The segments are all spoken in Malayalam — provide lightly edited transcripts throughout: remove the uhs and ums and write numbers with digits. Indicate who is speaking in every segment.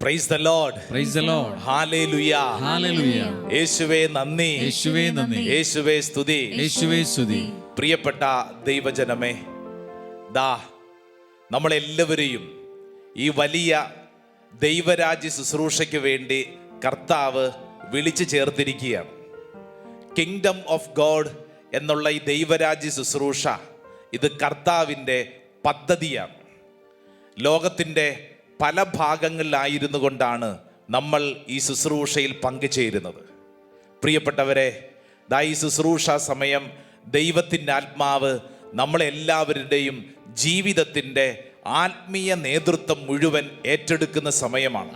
Speaker 1: Price the Lord.
Speaker 2: Praise the Lord.
Speaker 1: Hallelujah.
Speaker 2: Hallelujah.
Speaker 1: യേശുവേ നന്ദി.
Speaker 2: യേശുവേ നന്ദി.
Speaker 1: യേശുവേ സ്തുതി.
Speaker 2: യേശുവേ സ്തുതി.
Speaker 1: പ്രിയപ്പെട്ട ദൈവജനമേ, ദാ നമ്മളെല്ലാവരെയും ഈ വലിയ ദൈവരാജ്യ ശുശ്രൂഷയ്ക്ക് വേണ്ടി കർത്താവ് വിളിച്ചു ചേർത്തിരിക്കുകയാണ്. കിങ്ഡം ഓഫ് ഗോഡ് എന്നുള്ള ഈ ദൈവരാജ്യ ശുശ്രൂഷ ഇത് കർത്താവിൻ്റെ പദ്ധതിയാണ്. ലോകത്തിൻ്റെ പല ഭാഗങ്ങളിലായിരുന്നു കൊണ്ടാണ് നമ്മൾ ഈ ശുശ്രൂഷയിൽ പങ്കുചേരുന്നത്. പ്രിയപ്പെട്ടവരെ, ദാ ഈ ശുശ്രൂഷ സമയം ദൈവത്തിൻ്റെ ആത്മാവ് നമ്മളെല്ലാവരുടെയും ജീവിതത്തിൻ്റെ ആത്മീയ നേതൃത്വം മുഴുവൻ ഏറ്റെടുക്കുന്ന സമയമാണ്.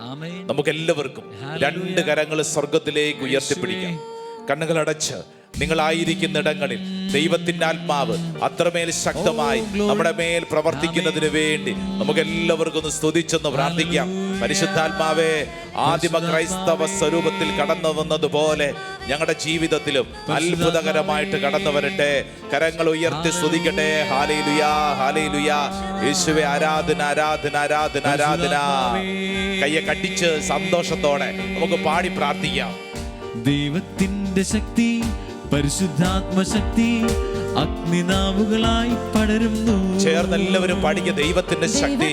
Speaker 1: നമുക്കെല്ലാവർക്കും രണ്ട് കരങ്ങൾ സ്വർഗത്തിലേക്ക് ഉയർത്തിപ്പിടിക്കാം. കണ്ണുകളടച്ച് നിങ്ങളായിരിക്കുന്നിടങ്ങളിൽ ദൈവത്തിൻ്റെ ആത്മാവ് അത്രമേൽ ശക്തമായി നമ്മുടെ മേൽ പ്രവർത്തിക്കുന്നതിന് വേണ്ടി നമുക്ക് എല്ലാവർക്കും ഒന്ന് സ്തുതിച്ചൊന്ന് പ്രാർത്ഥിക്കാം. പരിശുദ്ധാത്മാവേ, ആദിമ ക്രൈസ്തവ സ്വരൂപത്തിൽ കടന്നു വന്നതുപോലെ ഞങ്ങളുടെ ജീവിതത്തിലും അത്ഭുതകരമായിട്ട് കടന്നു വരട്ടെ. കരങ്ങൾ ഉയർത്തി സ്തുതിക്കട്ടെ. ഹല്ലേലൂയാ, ഹല്ലേലൂയാ. യേശുവേ ആരാധന, ആരാധന, ആരാധന, ആരാധന. കയ്യെ കട്ടിച്ച് സന്തോഷത്തോടെ നമുക്ക് പാടി പ്രാർത്ഥിക്കാം.
Speaker 2: ദൈവത്തിന്റെ ശക്തി, പരിശുദ്ധാത്മശക്തി അഗ്നിനാവുകളായി പടരുന്നു.
Speaker 1: ചേർന്നെല്ലാവരും പാടിക്കുക. ദൈവത്തിന്റെ ശക്തി,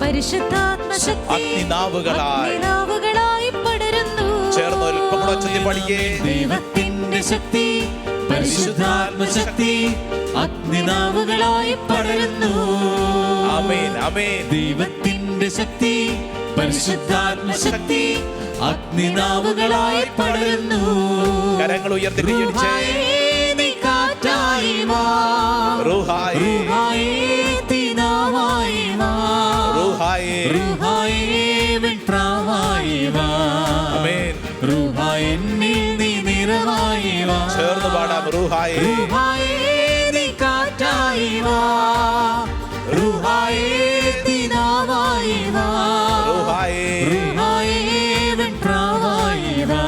Speaker 3: പരിശുദ്ധാത്മശക്തി
Speaker 1: അഗ്നിനാവുകളായി
Speaker 3: പടരുന്നു.
Speaker 1: ചേർന്ന് അല്പം കൂടെ ഉച്ചത്തിൽ പാടിക്കേ.
Speaker 2: ദൈവത്തിന്റെ ശക്തി, പരിശുദ്ധാത്മശക്തി അഗ്നിനാവുകളായി പടരുന്നു.
Speaker 1: ആമേൻ, ആമേൻ.
Speaker 2: ദൈവത്തിന്റെ ശക്തി, പരിശുദ്ധാത്മശക്തി അഗ്നിനാവുകളായി പടരുന്നു.
Speaker 1: കരങ്ങൾ ഉയർത്തി കൈയടിച്ചേ.
Speaker 2: കാറ്റായി വാ,
Speaker 1: റൂഹായേ,
Speaker 2: റൂഹായേ തിനാവായി വാ,
Speaker 1: റൂഹായേ,
Speaker 2: റൂഹായേ വെൺപ്രാവായി വാ,
Speaker 1: ആമേൻ.
Speaker 2: റൂഹായേ എന്നിൽ നീ നിറവായി വാ.
Speaker 1: ചേർന്ന് പാടാം. റൂഹായേ,
Speaker 2: റൂഹായേ നീ കാറ്റായി വാ, റൂഹായേ തിനാവായി വാ,
Speaker 1: റൂഹായേ,
Speaker 2: റൂഹായേ വെൺപ്രാവായി വാ,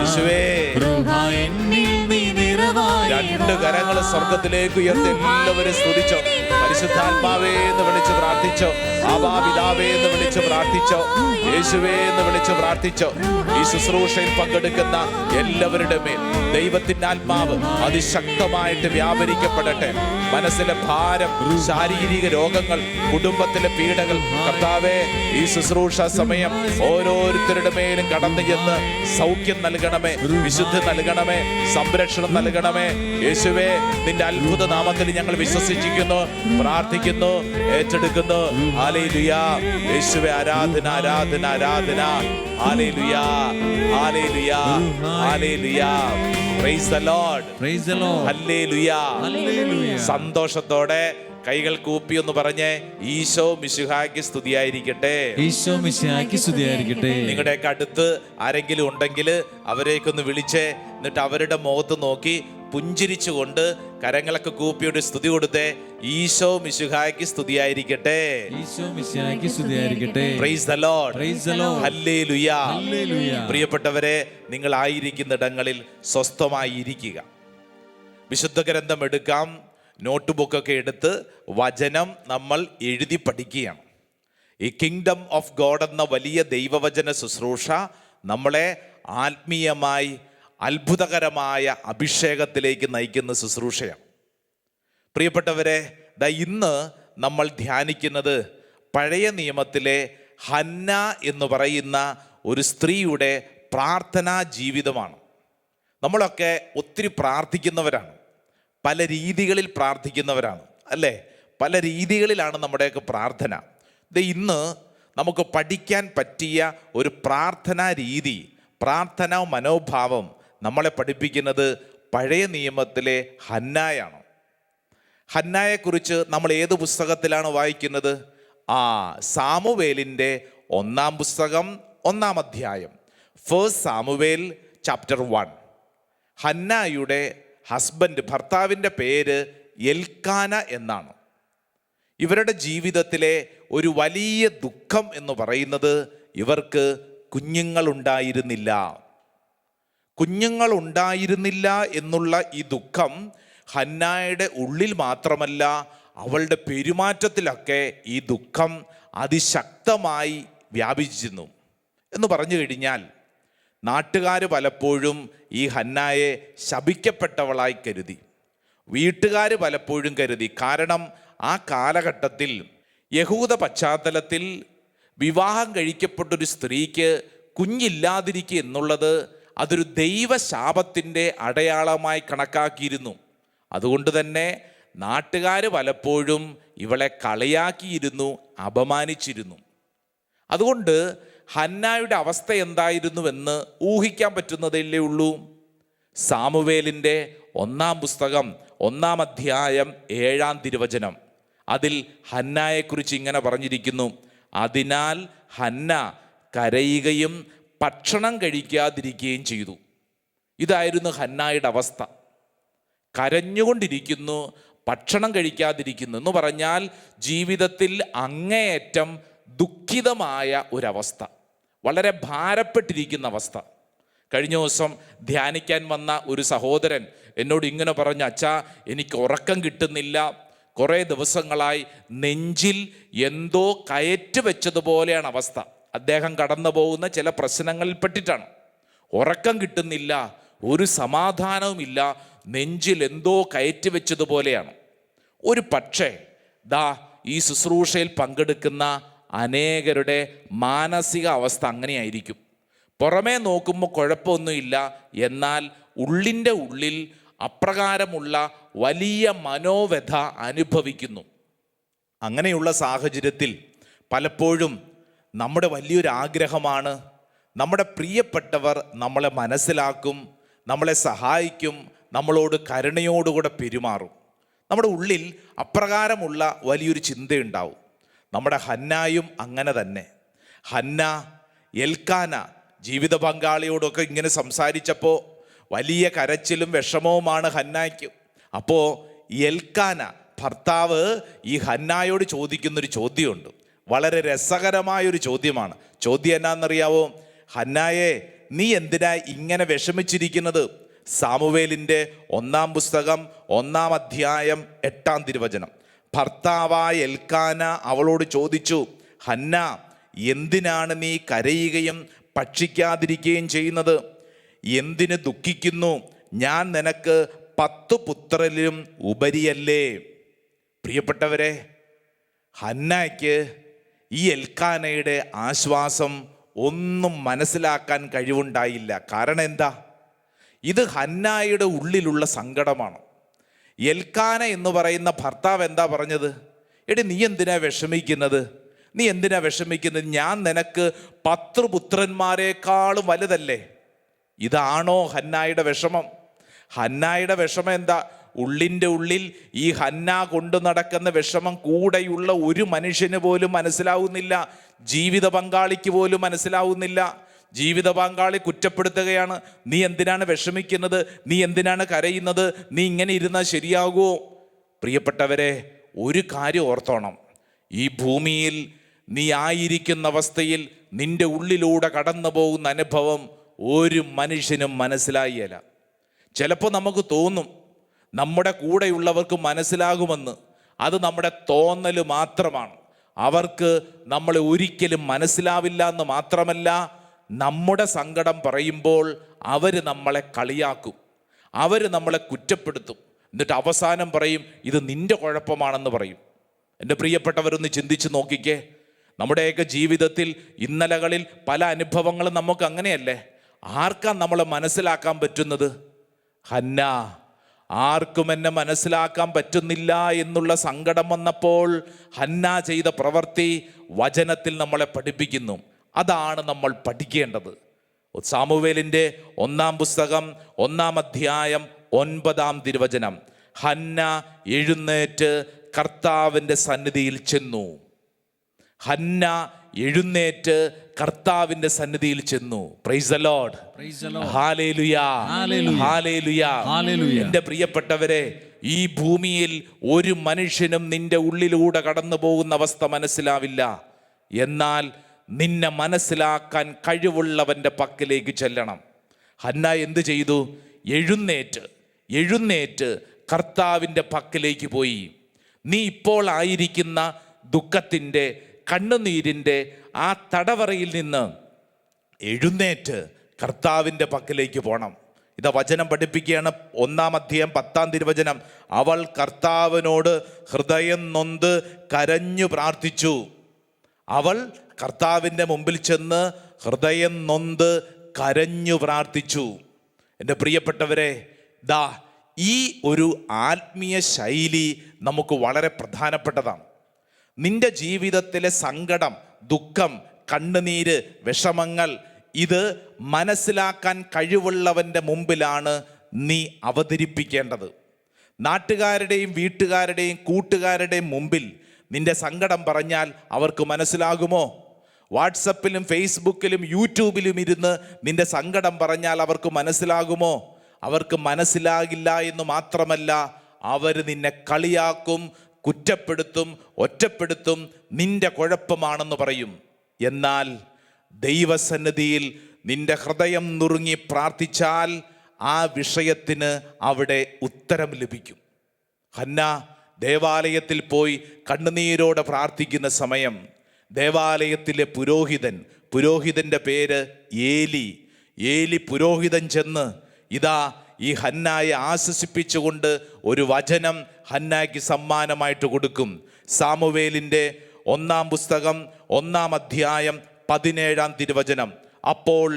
Speaker 1: യേശുവേ.
Speaker 2: റൂഹായേ എന്നിൽ നീ നിറവായി വാ.
Speaker 1: രണ്ട് കരങ്ങൾ സ്വർഗത്തിലേക്ക് ഉയർത്തി എല്ലാവരും സ്തുതിച്ചോ. പരിശുദ്ധാത്മാവേ എന്ന് വിളിച്ച് പ്രാർത്ഥിച്ചോ. ആബാ പിതാവേ എന്ന് വിളിച്ച് പ്രാർത്ഥിച്ചോ. യേശുവേ എന്ന് വിളിച്ച് പ്രാർത്ഥിച്ചോ. ഈ ശുശ്രൂഷയിൽ പങ്കെടുക്കുന്ന എല്ലാവരുടെ മേൽ ദൈവത്തിന്റെ ആത്മാവ് അതിശക്തമായിട്ട് വ്യാപരിക്കപ്പെടട്ടെ. മനസ്സിലെ ഭാരം, ശാരീരിക രോഗങ്ങൾ, കുടുംബത്തിലെ പീഡകൾ കർത്താവേ ഈ ശുശ്രൂഷ സമയം ഓരോരുത്തരുടെ മേലും കടന്നു ചെന്ന് സൗഖ്യം നൽകണമേ, വിശുദ്ധി നൽകണമേ, സംരക്ഷണം നൽകണമേ. യേശുവേ, നിന്റെ അത്ഭുത നാമത്തിൽ ഞങ്ങൾ വിശ്വസിച്ചിരിക്കുന്നു, പ്രാർത്ഥിക്കുന്നു, ഏറ്റെടുക്കുന്നു. ഹല്ലേലൂയാ. യേശുവേ ആരാധന, ആരാധന, ആരാധന. Hallelujah, hallelujah, hallelujah. Praise the Lord.
Speaker 2: Praise the Lord.
Speaker 1: Hallelujah.
Speaker 2: Hallelujah.
Speaker 1: സന്തോഷത്തോടെ കൈകൾ കൂപ്പി ഒന്ന് പറഞ്ഞേ. ഈശോ മിശിഹായ്ക്ക് സ്തുതിയായിരിക്കട്ടെ.
Speaker 2: ഈശോ മിശിഹായ്ക്ക് സ്തുതിയായിരിക്കട്ടെ.
Speaker 1: നിങ്ങളുടെയൊക്കെ അടുത്ത് ആരെങ്കിലും ഉണ്ടെങ്കിൽ അവരെയൊക്കെ വിളിച്ചേ. എന്നിട്ട് അവരുടെ മുഖത്ത് നോക്കി പുഞ്ചിരിച്ചുകൊണ്ട് കരങ്ങളൊക്കെ കൂപ്പിയോട് സ്തുതി കൊടുത്തേ. ഈശോ മിശിഹായ്ക്ക് സ്തുതിയായിരിക്കട്ടെ.
Speaker 2: ഈശോ മിശിഹായ്ക്ക് സ്തുതിയായിരിക്കട്ടെ.
Speaker 1: Price the Lord.
Speaker 2: Praise the Lord.
Speaker 1: Hallelujah.
Speaker 2: Hallelujah.
Speaker 1: പ്രിയപ്പെട്ടവരെ, നിങ്ങളായിരിക്കുന്നിടങ്ങളിൽ സ്വസ്ഥമായി ഇരിക്കുക. വിശുദ്ധ ഗ്രന്ഥം എടുക്കാം. നോട്ട് ബുക്കൊക്കെ എടുത്ത് വചനം നമ്മൾ എഴുതി പഠിക്കുകയാണ്. ഈ കിങ്ഡം ഓഫ് ഗോഡ് എന്ന വലിയ ദൈവവചന ശുശ്രൂഷ നമ്മളെ ആത്മീയമായി അത്ഭുതകരമായ അഭിഷേകത്തിലേക്ക് നയിക്കുന്ന ശുശ്രൂഷയാണ്. പ്രിയപ്പെട്ടവരെ, ഇന്ന് നമ്മൾ ധ്യാനിക്കുന്നത് പഴയ നിയമത്തിലെ ഹന്ന എന്ന് പറയുന്ന ഒരു സ്ത്രീയുടെ പ്രാർത്ഥനാ ജീവിതമാണ്. നമ്മളൊക്കെ ഒത്തിരി പ്രാർത്ഥിക്കുന്നവരാണ്, പല രീതികളിൽ പ്രാർത്ഥിക്കുന്നവരാണ്, അല്ലേ? പല രീതികളിലാണ് നമ്മുടെയൊക്കെ പ്രാർത്ഥന. ഇന്ന് നമുക്ക് പഠിക്കാൻ പറ്റിയ ഒരു പ്രാർത്ഥനാ രീതി, പ്രാർത്ഥനാ മനോഭാവം നമ്മളെ പഠിപ്പിക്കുന്നത് പഴയ നിയമത്തിലെ ഹന്നായാണ്. ഹന്നായെക്കുറിച്ച് നമ്മൾ ഏത് പുസ്തകത്തിലാണ് വായിക്കുന്നത്? സാമുവേലിൻ്റെ 1-ാം പുസ്തകം 1-ാം അധ്യായം, ഫസ്റ്റ് സാമുവേൽ ചാപ്റ്റർ 1. ഹന്നായുടെ ഹസ്ബൻഡ്, ഭർത്താവിൻ്റെ പേര് എൽക്കാന എന്നാണ്. ഇവരുടെ ജീവിതത്തിലെ ഒരു വലിയ ദുഃഖം എന്ന് പറയുന്നത് ഇവർക്ക് കുഞ്ഞുങ്ങളുണ്ടായിരുന്നില്ല. കുഞ്ഞുങ്ങളുണ്ടായിരുന്നില്ല എന്നുള്ള ഈ ദുഃഖം ഹന്നായുടെ ഉള്ളിൽ മാത്രമല്ല, അവളുടെ പെരുമാറ്റത്തിലൊക്കെ ഈ ദുഃഖം അതിശക്തമായി വ്യാപിച്ചിരുന്നു. എന്ന് പറഞ്ഞു കഴിഞ്ഞാൽ നാട്ടുകാർ പലപ്പോഴും ഈ ഹന്നായെ ശപിക്കപ്പെട്ടവളായി കരുതി, വീട്ടുകാർ പലപ്പോഴും കരുതി. കാരണം ആ കാലഘട്ടത്തിൽ യഹൂദ പശ്ചാത്തലത്തിൽ വിവാഹം കഴിക്കപ്പെട്ടൊരു സ്ത്രീക്ക് കുഞ്ഞില്ലാതിരിക്കുക എന്നുള്ളത് അതൊരു ദൈവശാപത്തിൻ്റെ അടയാളമായി കണക്കാക്കിയിരുന്നു. അതുകൊണ്ട് തന്നെ നാട്ടുകാർ പലപ്പോഴും ഇവളെ കളിയാക്കിയിരുന്നു, അപമാനിച്ചിരുന്നു. അതുകൊണ്ട് ഹന്നായുടെ അവസ്ഥ എന്തായിരുന്നുവെന്ന് ഊഹിക്കാൻ പറ്റുന്നതല്ലേ ഉള്ളൂ. സാമുവേലിൻ്റെ 1-ാം പുസ്തകം 1-ാം അധ്യായം 7-ാം തിരുവചനം, അതിൽ ഹന്നായെക്കുറിച്ച് ഇങ്ങനെ പറഞ്ഞിരിക്കുന്നു: അതിനാൽ ഹന്ന കരയുകയും ഭക്ഷണം കഴിക്കാതിരിക്കുകയും ചെയ്തു. ഇതായിരുന്നു ഹന്നായുടെ അവസ്ഥ. കരഞ്ഞുകൊണ്ടിരിക്കുന്നു, ഭക്ഷണം കഴിക്കാതിരിക്കുന്നു എന്ന് പറഞ്ഞാൽ ജീവിതത്തിൽ അങ്ങേയറ്റം ദുഃഖിതമായ ഒരവസ്ഥ, വളരെ ഭാരപ്പെട്ടിരിക്കുന്ന അവസ്ഥ. കഴിഞ്ഞ ദിവസം ധ്യാനിക്കാൻ വന്ന ഒരു സഹോദരൻ എന്നോട് ഇങ്ങനെ പറഞ്ഞു: അച്ഛാ, എനിക്ക് ഉറക്കം കിട്ടുന്നില്ല, കുറേ ദിവസങ്ങളായി നെഞ്ചിൽ എന്തോ കയറ്റ് വെച്ചതുപോലെയാണ് അവസ്ഥ. അദ്ദേഹം കടന്നു പോകുന്ന ചില പ്രശ്നങ്ങളിൽപ്പെട്ടിട്ടാണ്. ഉറക്കം കിട്ടുന്നില്ല, ഒരു സമാധാനവുമില്ല, നെഞ്ചിൽ എന്തോ കയറ്റ് വെച്ചതുപോലെയാണ്. ഒരു പക്ഷേ ഈ ശുശ്രൂഷയിൽ പങ്കെടുക്കുന്ന അനേകരുടെ മാനസിക അവസ്ഥ അങ്ങനെയായിരിക്കും. പുറമേ നോക്കുമ്പോൾ കുഴപ്പമൊന്നുമില്ല, എന്നാൽ ഉള്ളിൻ്റെ ഉള്ളിൽ അപ്രകാരമുള്ള വലിയ മനോവ്യഥ അനുഭവിക്കുന്നു. അങ്ങനെയുള്ള സാഹചര്യത്തിൽ പലപ്പോഴും നമ്മുടെ വലിയൊരു ആഗ്രഹമാണ് നമ്മുടെ പ്രിയപ്പെട്ടവർ നമ്മളെ മനസ്സിലാക്കും, നമ്മളെ സഹായിക്കും, നമ്മളോട് കരുണയോടുകൂടെ പെരുമാറും. നമ്മുടെ ഉള്ളിൽ അപ്രകാരമുള്ള വലിയൊരു ചിന്തയുണ്ടാവും. നമ്മുടെ ഹന്നായും അങ്ങനെ തന്നെ. ഹന്ന എൽക്കാന ജീവിത പങ്കാളിയോടൊക്കെ ഇങ്ങനെ സംസാരിച്ചപ്പോൾ വലിയ കരച്ചിലും വിഷമവുമാണ് ഹന്നായ്ക്ക്. അപ്പോൾ എൽക്കാന ഭർത്താവ് ഈ ഹന്നായോട് ചോദിക്കുന്നൊരു ചോദ്യമുണ്ട്. വളരെ രസകരമായൊരു ചോദ്യമാണ്. ചോദ്യം എന്നാണെന്നറിയാവോ? ഹന്നായെ, നീ എന്തിനാ ഇങ്ങനെ വിഷമിച്ചിരിക്കുന്നത്? സാമുവേലിൻ്റെ 1-ാം പുസ്തകം 1-ാം അധ്യായം 8-ാം തിരുവചനം. ഭർത്താവായ എൽക്കാന അവളോട് ചോദിച്ചു: ഹന്ന, എന്തിനാണ് നീ കരയുകയും ഭക്ഷിക്കാതിരിക്കുകയും ചെയ്യുന്നത്? എന്തിന് ദുഃഖിക്കുന്നു? ഞാൻ നിനക്ക് 10 പുത്രരിലും ഉപരിയല്ലേ? പ്രിയപ്പെട്ടവരെ, ഹന്നയ്ക്ക് ഈ എൽക്കാനയുടെ ആശ്വാസം ഒന്നും മനസ്സിലാക്കാൻ കഴിവുണ്ടായില്ല. കാരണം എന്താ? ഇത് ഹന്നായുടെ ഉള്ളിലുള്ള സങ്കടമാണ്. എൽക്കാന എന്ന് പറയുന്ന ഭർത്താവ് എന്താ പറഞ്ഞത്? എടി, നീ എന്തിനാ വിഷമിക്കുന്നത്? നീ എന്തിനാ വിഷമിക്കുന്നത്? ഞാൻ നിനക്ക് 10 പുത്രന്മാരെക്കാളും വലുതല്ലേ? ഇതാണോ ഹന്നായുടെ വിഷമം? ഹന്നായുടെ വിഷമം എന്താ? ഉള്ളിൻ്റെ ഉള്ളിൽ ഈ ഹന്ന കൊണ്ടു നടക്കുന്ന വിഷമം കൂടെയുള്ള ഒരു മനുഷ്യന് പോലും മനസ്സിലാവുന്നില്ല, ജീവിത പങ്കാളിക്ക് പോലും മനസ്സിലാവുന്നില്ല. ജീവിത പങ്കാളി കുറ്റപ്പെടുത്തുകയാണ്: നീ എന്തിനാണ് വിഷമിക്കുന്നത്? നീ എന്തിനാണ് കരയുന്നത്? നീ ഇങ്ങനെ ഇരുന്നാൽ ശരിയാകുമോ? പ്രിയപ്പെട്ടവരെ, ഒരു കാര്യം ഓർത്തോണം. ഈ ഭൂമിയിൽ നീ ആയിരിക്കുന്ന അവസ്ഥയിൽ നിന്റെ ഉള്ളിലൂടെ കടന്നു പോകുന്ന അനുഭവം ഒരു മനുഷ്യനും മനസ്സിലായില്ല. ചിലപ്പോൾ നമുക്ക് തോന്നും നമ്മുടെ കൂടെയുള്ളവർക്ക് മനസ്സിലാകുമെന്ന്. അത് നമ്മുടെ തോന്നൽ മാത്രമാണ്. അവർക്ക് നമ്മളെ ഒരിക്കലും മനസ്സിലാവില്ല എന്ന് മാത്രമല്ല, നമ്മുടെ സങ്കടം പറയുമ്പോൾ അവർ നമ്മളെ കളിയാക്കും, അവർ നമ്മളെ കുറ്റപ്പെടുത്തും. എന്നിട്ട് അവസാനം പറയും ഇത് നിന്റെ കുഴപ്പമാണെന്ന് പറയും. എൻ്റെ പ്രിയപ്പെട്ടവരൊന്ന് ചിന്തിച്ച് നോക്കിക്കേ. നമ്മുടെയൊക്കെ ജീവിതത്തിൽ ഇന്നലകളിൽ പല അനുഭവങ്ങളും നമുക്ക് അങ്ങനെയല്ലേ? ആർക്കാ നമ്മളെ മനസ്സിലാക്കാൻ പറ്റുന്നത്? ഹന്ന, ആർക്കും എന്നെ മനസ്സിലാക്കാൻ പറ്റുന്നില്ല എന്നുള്ള സങ്കടം വന്നപ്പോൾ ഹന്ന ചെയ്ത പ്രവൃത്തി വചനത്തിൽ നമ്മളെ പഠിപ്പിക്കുന്നു. അതാണ് നമ്മൾ പഠിക്കേണ്ടത്. സാമുവേലിൻ്റെ 1-ാം പുസ്തകം 1-ാം അധ്യായം 9-ാം തിരുവചനം. ഹന്ന എഴുന്നേറ്റ് കർത്താവിൻ്റെ സന്നിധിയിൽ ചെന്നു. ഹന്ന എഴുന്നേറ്റ് കർത്താവിന്റെ സന്നിധിയിൽ ചെന്നു. Price the Lord, hallelujah, hallelujah. എൻ്റെ പ്രിയപ്പെട്ടവരെ, ഈ ഭൂമിയിൽ ഒരു മനുഷ്യനും നിന്റെ ഉള്ളിലൂടെ കടന്നു പോകുന്ന അവസ്ഥ മനസ്സിലാവില്ല. എന്നാൽ നിന്നെ മനസ്സിലാക്കാൻ കഴിവുള്ളവൻ്റെ പക്കലേക്ക് ചെല്ലണം. ഹന്ന എന്ത് ചെയ്തു? എഴുന്നേറ്റ് കർത്താവിൻ്റെ പക്കലേക്ക് പോയി. നീ ഇപ്പോൾ ആയിരിക്കുന്ന ദുഃഖത്തിൻ്റെ, കണ്ണുനീരിൻ്റെ, ആ തടവറയിൽ നിന്ന് എഴുന്നേറ്റ് കർത്താവിൻ്റെ പക്കലേക്ക് പോകണം. ഇതാ വചനം പഠിപ്പിക്കുകയാണ്. 1-ാം അധ്യായം 10-ാം തിരുവചനം. അവൾ കർത്താവിനോട് ഹൃദയം നൊന്ത് കരഞ്ഞു പ്രാർത്ഥിച്ചു. അവൾ കർത്താവിൻ്റെ മുമ്പിൽ ചെന്ന് ഹൃദയം നൊന്ത് കരഞ്ഞു പ്രാർത്ഥിച്ചു. എൻ്റെ പ്രിയപ്പെട്ടവരെ, ദാ ഈ ഒരു ആത്മീയ ശൈലി നമുക്ക് വളരെ പ്രധാനപ്പെട്ടതാണ്. നിന്റെ ജീവിതത്തിലെ സങ്കടം, ദുഃഖം, കണ്ണുനീര്, വിഷമങ്ങൾ ഇത് മനസ്സിലാക്കാൻ കഴിവുള്ളവൻ്റെ മുമ്പിലാണ് നീ അവതരിപ്പിക്കേണ്ടത്. നാട്ടുകാരുടെയും വീട്ടുകാരുടെയും കൂട്ടുകാരുടെയും മുമ്പിൽ നിന്റെ സങ്കടം പറഞ്ഞാൽ അവർക്ക് മനസ്സിലാകുമോ? വാട്സപ്പിലും ഫേസ്ബുക്കിലും യൂട്യൂബിലും ഇരുന്ന് നിന്റെ സങ്കടം പറഞ്ഞാൽ അവർക്ക് മനസ്സിലാകുമോ? അവർക്ക് മനസ്സിലാകില്ല എന്ന് മാത്രമല്ല, അവർ നിന്നെ കളിയാക്കും, കുറ്റപ്പെടുത്തും, ഒറ്റപ്പെടുത്തും, നിന്റെ കുഴപ്പമാണെന്ന് പറയും. എന്നാൽ ദൈവസന്നിധിയിൽ നിന്റെ ഹൃദയം നുറുങ്ങി പ്രാർത്ഥിച്ചാൽ ആ വിഷയത്തിന് അവിടെ ഉത്തരം ലഭിക്കും. ഹന്ന ദേവാലയത്തിൽ പോയി കണ്ണുനീരോടെ പ്രാർത്ഥിക്കുന്ന സമയം ദേവാലയത്തിലെ പുരോഹിതൻ്റെ പേര് ഏലി പുരോഹിതൻ ചെന്ന് ഇതാ ഈ ഹന്നായെ ആശ്വസിപ്പിച്ചുകൊണ്ട് ഒരു വചനം ഹന്നായ്ക്ക് സമ്മാനമായിട്ട് കൊടുക്കും. സാമുവേലിൻ്റെ 1-ാം പുസ്തകം 1-ാം അധ്യായം 17-ാം തിരുവചനം. അപ്പോൾ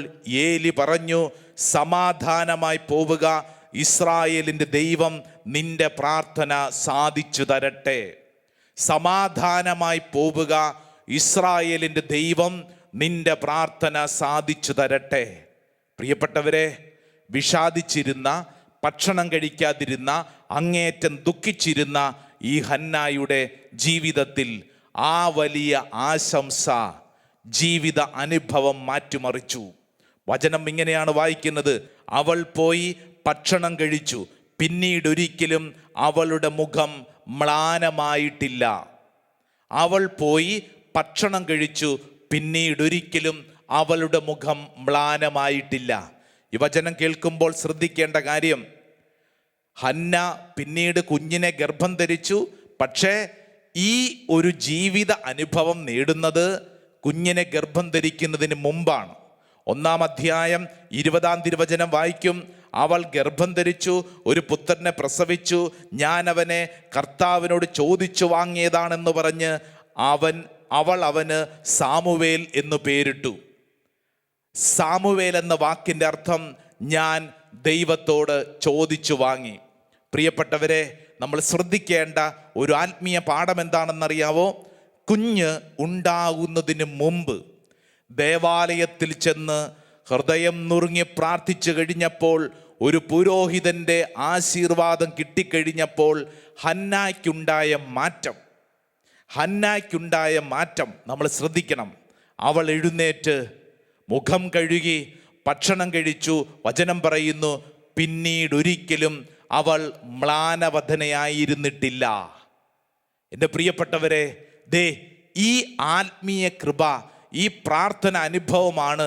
Speaker 1: ഏലി പറഞ്ഞു, സമാധാനമായി പോവുക, ഇസ്രായേലിൻ്റെ ദൈവം നിന്റെ പ്രാർത്ഥന സാധിച്ചു തരട്ടെ. സമാധാനമായി പോവുക, ഇസ്രായേലിൻ്റെ ദൈവം നിന്റെ പ്രാർത്ഥന സാധിച്ചു തരട്ടെ. പ്രിയപ്പെട്ടവരെ, വിഷാദിച്ചിരുന്ന, ഭക്ഷണം കഴിക്കാതിരുന്ന, അങ്ങേയറ്റം ദുഃഖിച്ചിരുന്ന ഈ ഹന്നായുടെ ജീവിതത്തിൽ ആ വലിയ ആശംസ ജീവിത അനുഭവം മാറ്റിമറിച്ചു. വചനം ഇങ്ങനെയാണ് വായിക്കുന്നത്. അവൾ പോയി ഭക്ഷണം കഴിച്ചു, പിന്നീടൊരിക്കലും അവളുടെ മുഖം മ്ലാനമായിട്ടില്ല. അവൾ പോയി ഭക്ഷണം കഴിച്ചു, പിന്നീടൊരിക്കലും അവളുടെ മുഖം മ്ലാനമായിട്ടില്ല. ഈ വചനം കേൾക്കുമ്പോൾ ശ്രദ്ധിക്കേണ്ട കാര്യം, ഹന്ന പിന്നീട് കുഞ്ഞിനെ ഗർഭം ധരിച്ചു. പക്ഷേ ഈ ഒരു ജീവിത അനുഭവം നേടുന്നത് കുഞ്ഞിനെ ഗർഭം ധരിക്കുന്നതിന് മുമ്പാണ്. 1-ാം അധ്യായം 20-ാം തിരുവചനം വായിക്കും. അവൾ ഗർഭം ധരിച്ചു, ഒരു പുത്രനെ പ്രസവിച്ചു. ഞാൻ അവനെ കർത്താവിനോട് ചോദിച്ചു വാങ്ങിയതാണെന്ന് പറഞ്ഞ് അവൾ അവന് സാമുവേൽ എന്ന് പേരിട്ടു. സാമുവേൽ എന്ന വാക്കിൻ്റെ അർത്ഥം ഞാൻ ദൈവത്തോട് ചോദിച്ചു വാങ്ങി. പ്രിയപ്പെട്ടവരെ, നമ്മൾ ശ്രദ്ധിക്കേണ്ട ഒരു ആത്മീയ പാഠം എന്താണെന്നറിയാവോ? കുഞ്ഞ് ഉണ്ടാകുന്നതിന് മുമ്പ് ദേവാലയത്തിൽ ചെന്ന് ഹൃദയം നുറുങ്ങി പ്രാർത്ഥിച്ചു കഴിഞ്ഞപ്പോൾ, ഒരു പുരോഹിതൻ്റെ ആശീർവാദം കിട്ടിക്കഴിഞ്ഞപ്പോൾ ഹന്നായ്ക്കുണ്ടായ മാറ്റം നമ്മൾ ശ്രദ്ധിക്കണം. അവൾ എഴുന്നേറ്റ് മുഖം കഴുകി ഭക്ഷണം കഴിച്ചു. വചനം പറയുന്നു, പിന്നീടൊരിക്കലും അവൾ മ്ലാനവദനയായിരുന്നിട്ടില്ല. എൻ്റെ പ്രിയപ്പെട്ടവരെ, ദേ ഈ ആത്മീയ കൃപ, ഈ പ്രാർത്ഥന അനുഭവമാണ്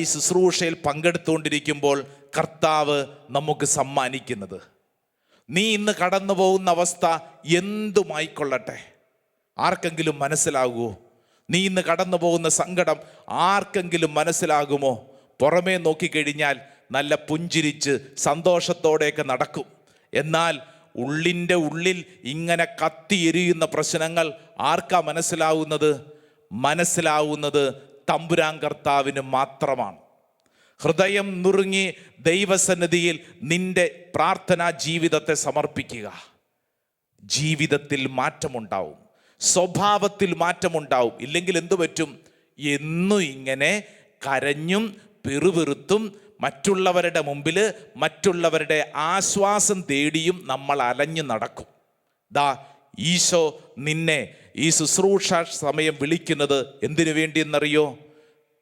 Speaker 1: ഈ ശുശ്രൂഷയിൽ പങ്കെടുത്തുകൊണ്ടിരിക്കുമ്പോൾ കർത്താവ് നമുക്ക് സമ്മാനിക്കുന്നത്. നീ ഇന്ന് കടന്നു പോകുന്ന അവസ്ഥ എന്തുമായിക്കൊള്ളട്ടെ, ആർക്കെങ്കിലും മനസ്സിലാകുമോ? നീ ഇന്ന് കടന്നു പോകുന്ന സങ്കടം ആർക്കെങ്കിലും മനസ്സിലാകുമോ? പുറമേ നോക്കിക്കഴിഞ്ഞാൽ നല്ല പുഞ്ചിരിച്ച് സന്തോഷത്തോടെയൊക്കെ നടക്കും. എന്നാൽ ഉള്ളിൻ്റെ ഉള്ളിൽ ഇങ്ങനെ കത്തിയെരിയുന്ന പ്രശ്നങ്ങൾ ആർക്കാ മനസ്സിലാവുന്നത്? തമ്പുരാൻ കർത്താവിന് മാത്രമാണ്. ഹൃദയം നുറുങ്ങി ദൈവസന്നിധിയിൽ നിന്റെ പ്രാർത്ഥനാ ജീവിതത്തെ സമർപ്പിക്കുക. ജീവിതത്തിൽ മാറ്റമുണ്ടാവും, സ്വഭാവത്തിൽ മാറ്റമുണ്ടാവും. ഇല്ലെങ്കിൽ എന്തു പറ്റും? എന്നും ഇങ്ങനെ കരഞ്ഞും പിറുപിറുത്തും മറ്റുള്ളവരുടെ മുമ്പിൽ മറ്റുള്ളവരുടെ ആശ്വാസം തേടിയും നമ്മൾ അലഞ്ഞു നടക്കും. ഈശോ നിന്നെ ഈ ശുശ്രൂഷ സമയം വിളിക്കുന്നത് എന്തിനു വേണ്ടിയെന്നറിയോ?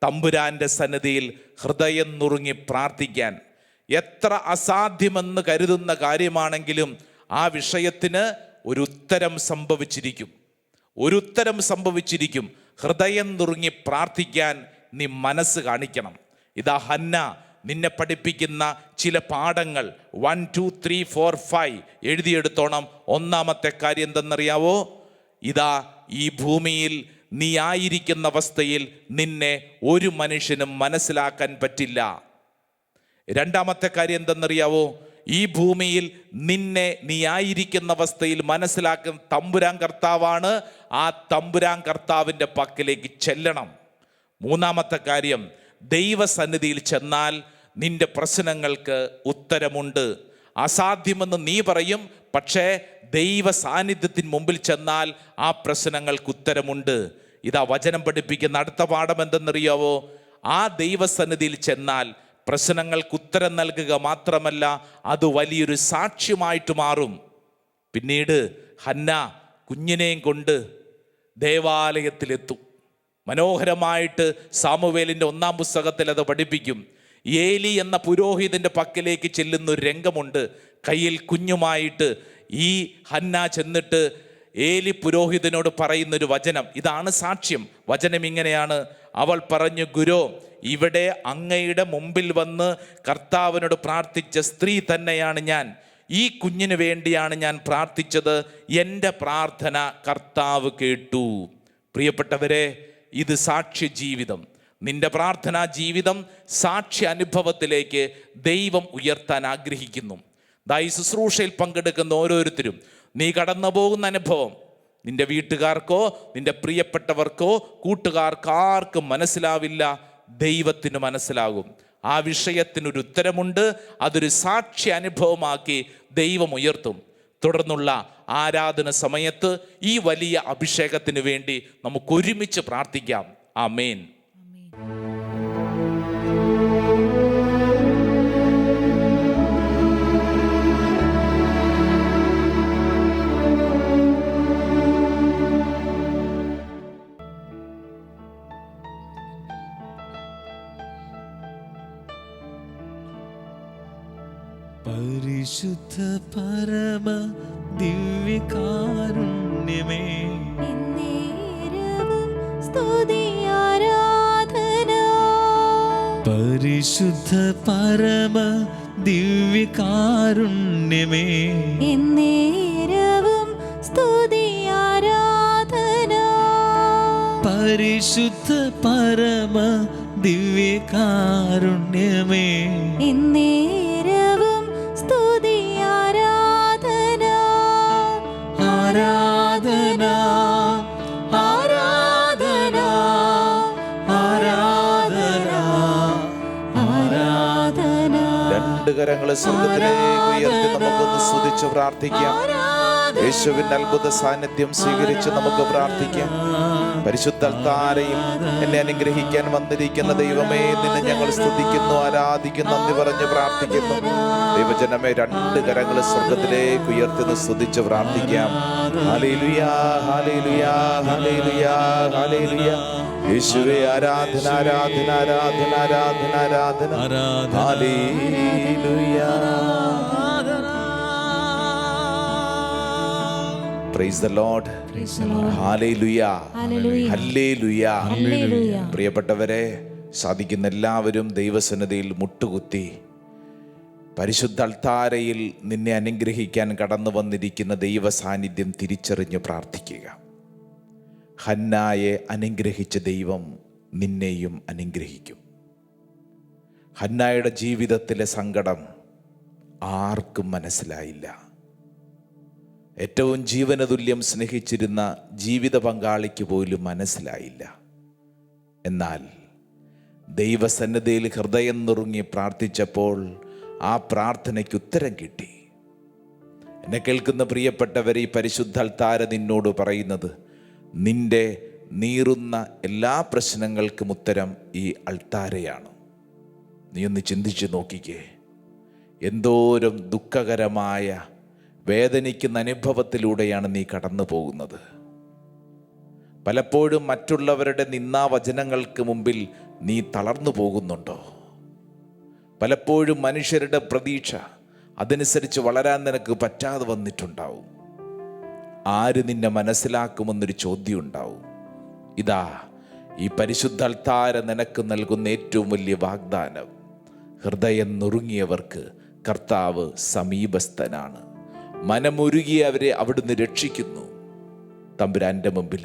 Speaker 1: തമ്പുരാൻ്റെ സന്നിധിയിൽ ഹൃദയം നുറുങ്ങി പ്രാർത്ഥിക്കാൻ. എത്ര അസാധ്യമെന്ന് കരുതുന്ന കാര്യമാണെങ്കിലും ആ വിഷയത്തിന് ഒരു ഉത്തരം സംഭവിച്ചിരിക്കും. ഹൃദയം നുറുങ്ങി പ്രാർത്ഥിക്കാൻ നീ മനസ്സ് കാണിക്കണം. ഇതാ ഹന്ന നിന്നെ പഠിപ്പിക്കുന്ന ചില പാഠങ്ങൾ 1, 2, 3, 4, 5 എഴുതിയെടുത്തോണം. ഒന്നാമത്തെ കാര്യം എന്തെന്നറിയാവോ? ഇതാ ഈ ഭൂമിയിൽ നീ ആയിരിക്കുന്ന അവസ്ഥയിൽ നിന്നെ ഒരു മനുഷ്യനും മനസ്സിലാക്കാൻ പറ്റില്ല. രണ്ടാമത്തെ കാര്യം എന്തെന്നറിയാവോ? ഈ ഭൂമിയിൽ നിന്നെ നീ ആയിരിക്കുന്ന അവസ്ഥയിൽ മനസ്സിലാക്കുന്ന തമ്പുരാൻ കർത്താവാണ്. ആ തമ്പുരാൻ കർത്താവിൻ്റെ പക്കലേക്ക് ചെല്ലണം. മൂന്നാമത്തെ കാര്യം, ദൈവസന്നിധിയിൽ ചെന്നാൽ നിന്റെ പ്രശ്നങ്ങൾക്ക് ഉത്തരമുണ്ട്. അസാധ്യമെന്ന് നീ പറയും, പക്ഷേ ദൈവ സാന്നിധ്യത്തിന് മുമ്പിൽ ചെന്നാൽ ആ പ്രശ്നങ്ങൾക്ക് ഉത്തരമുണ്ട്. ഇതാ വചനം പഠിപ്പിക്കുന്ന അടുത്ത പാഠം എന്തെന്നറിയാവോ? ആ ദൈവസന്നിധിയിൽ ചെന്നാൽ പ്രശ്നങ്ങൾക്ക് ഉത്തരം നൽകുക മാത്രമല്ല, അത് വലിയൊരു സാക്ഷ്യമായിട്ട് മാറും. പിന്നീട് ഹന്ന കുഞ്ഞിനെയും കൊണ്ട് ദേവാലയത്തിലെത്തും. മനോഹരമായിട്ട് സാമുവേലിൻ്റെ 1-ാം പുസ്തകത്തിൽ അത് പഠിപ്പിക്കും. ഏലി എന്ന പുരോഹിതൻ്റെ പക്കലേക്ക് ചെല്ലുന്ന ഒരു രംഗമുണ്ട്. കയ്യിൽ കുഞ്ഞുമായിട്ട് ഈ ഹന്ന ചെന്നിട്ട് ഏലി പുരോഹിതനോട് പറയുന്നൊരു വചനം, ഇതാണ് സാക്ഷ്യം. വചനം ഇങ്ങനെയാണ്: അവൾ പറഞ്ഞു, ഗുരു, ഇവിടെ അങ്ങയുടെ മുമ്പിൽ വന്ന് കർത്താവിനോട് പ്രാർത്ഥിച്ച സ്ത്രീ തന്നെയാണ് ഞാൻ. ഈ കുഞ്ഞിന് വേണ്ടിയാണ് ഞാൻ പ്രാർത്ഥിച്ചത്. എൻ്റെ പ്രാർത്ഥന കർത്താവ് കേട്ടു. പ്രിയപ്പെട്ടവരെ, ഇത് സാക്ഷ്യ ജീവിതം. നിന്റെ പ്രാർത്ഥനാ ജീവിതം സാക്ഷ്യ അനുഭവത്തിലേക്ക് ദൈവം ഉയർത്താൻ ആഗ്രഹിക്കുന്നു. ഈ ശുശ്രൂഷയിൽ പങ്കെടുക്കുന്ന ഓരോരുത്തരും നീ കടന്നു പോകുന്ന അനുഭവം നിന്റെ വീട്ടുകാർക്കോ നിന്റെ പ്രിയപ്പെട്ടവർക്കോ കൂട്ടുകാർക്കോ ആർക്കും മനസ്സിലാവില്ല, ദൈവത്തിന് മനസ്സിലാകും. ആ വിഷയത്തിനൊരു ഉത്തരമുണ്ട്. അതൊരു സാക്ഷ്യ അനുഭവമാക്കി ദൈവം ഉയർത്തും. തുടർന്നുള്ള ആരാധന സമയത്ത് ഈ വലിയ അഭിഷേകത്തിന് വേണ്ടി നമുക്ക് ഒരുമിച്ച് പ്രാർത്ഥിക്കാം. ആമേൻ.
Speaker 2: പരിശുദ്ധ പരമ ദിവ്യകാരുണ്യമേ,
Speaker 3: എന്നേരവും സ്തുതി ആരാധന.
Speaker 2: പരിശുദ്ധ പരമ ദിവ്യകാരുണ്യമേ,
Speaker 3: എന്നേരവും സ്തുതി ആരാധന.
Speaker 2: പരിശുദ്ധ പരമ ദിവ്യകാരുണ്യമേ,
Speaker 3: എന്നേരവും സ്തുതി ആരാധന.
Speaker 2: ആരാധന ആരാധന ആരാധന ആരാധന.
Speaker 1: രണ്ട് കരങ്ങളെ സ്വർഗ്ഗത്തിലേക്ക് ഉയർത്തി നമുക്കൊന്ന് സ്തുതിച്ച് പ്രാർത്ഥിക്കാം. യേശുവിന്റെ അത്ഭുത സാന്നിധ്യം സ്വീകരിച്ച് നമുക്ക് പ്രാർത്ഥിക്കാം. പരിശുദ്ധ അൽത്താരയിൽ എന്നെ അനുഗ്രഹിക്കാൻ വന്നിരിക്കുന്ന ദൈവമേ, നിന്നെ ഞങ്ങൾ സ്തുതിക്കുന്നു, ആരാധിക്കുന്നു, നന്ദി പറഞ്ഞ് പ്രാർത്ഥിക്കുന്നു. ദൈവജനമേ, രണ്ട് കരങ്ങൾ സ്വർഗ്ഗത്തിലേക്ക് ഉയർത്തി സ്തുതിച്ച് പ്രാർത്ഥിക്കാം. Hallelujah hallelujah hallelujah hallelujah. യേശുവേ, ആരാധന ആരാധന ആരാധന ആരാധന ആരാധന. Hallelujah. Praise the Lord. Hallelujah hallelujah. പ്രിയപ്പെട്ടവരെ, സാധിക്കുന്ന എല്ലാവരും ദൈവസന്നിധിയിൽ മുട്ടുകുത്തി പരിശുദ്ധ അൾത്താരയിൽ നിന്നെ അനുഗ്രഹിക്കാൻ കടന്നു വന്നിരിക്കുന്ന ദൈവ സാന്നിധ്യം തിരിച്ചറിഞ്ഞ് പ്രാർത്ഥിക്കുക. ഹന്നായെ അനുഗ്രഹിച്ച ദൈവം നിന്നെയും അനുഗ്രഹിക്കും. ഹന്നായുടെ ജീവിതത്തിലെ സങ്കടം ആർക്കും മനസ്സിലായില്ല. ഏറ്റവും ജീവനതുല്യം സ്നേഹിച്ചിരുന്ന ജീവിത പങ്കാളിക്ക് പോലും മനസ്സിലായില്ല. എന്നാൽ ദൈവസന്നിധിയിൽ ഹൃദയം നുറുങ്ങി പ്രാർത്ഥിച്ചപ്പോൾ ആ പ്രാർത്ഥനയ്ക്ക് ഉത്തരം കിട്ടി. എന്നെ കേൾക്കുന്ന പ്രിയപ്പെട്ടവരെ, ഈ പരിശുദ്ധ അൾത്താര നിന്നോട് പറയുന്നത്, നിന്റെ നീറുന്ന എല്ലാ പ്രശ്നങ്ങൾക്കും ഉത്തരം ഈ അൾത്താരയാണ്. നീ ഒന്ന് ചിന്തിച്ചു നോക്കിക്കേ. എന്തോരം ദുഃഖകരമായ വേദനിക്കുന്ന അനുഭവത്തിലൂടെയാണ് നീ കടന്നു പോകുന്നത്. പലപ്പോഴും മറ്റുള്ളവരുടെ നിന്ദാവചനങ്ങൾക്ക് മുമ്പിൽ നീ തളർന്നു പോകുന്നുണ്ടോ? പലപ്പോഴും മനുഷ്യരുടെ പ്രതീക്ഷ അതനുസരിച്ച് വളരാൻ നിനക്ക് പറ്റാതെ വന്നിട്ടുണ്ടാവും. ആര് നിന്നെ മനസ്സിലാക്കുമെന്നൊരു ചോദ്യം ഉണ്ടാവും. ഇതാ ഈ പരിശുദ്ധ അൾത്താര നിനക്ക് നൽകുന്ന ഏറ്റവും വലിയ വാഗ്ദാനം. ഹൃദയം നുറുങ്ങിയവർക്ക് കർത്താവ് സമീപസ്ഥനാണ്. മനമുരുകിയവരെ അവിടുന്ന് രക്ഷിക്കുന്നു. തമ്പുരാൻ്റെ മുമ്പിൽ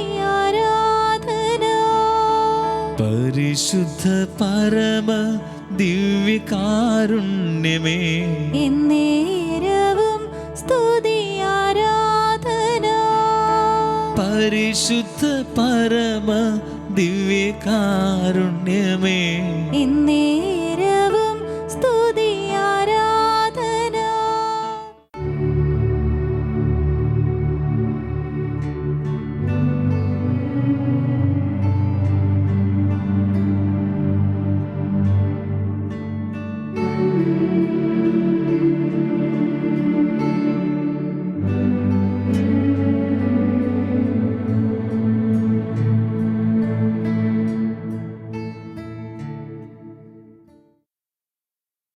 Speaker 2: പരിശുദ്ധ പരമ ദിവ്യകാരുണ്യമേ
Speaker 3: എന്നേരവും സ്തുതി ആരാധന.
Speaker 2: പരിശുദ്ധ പരമ ദിവ്യകാരുണ്യമേ
Speaker 3: എന്നേരവും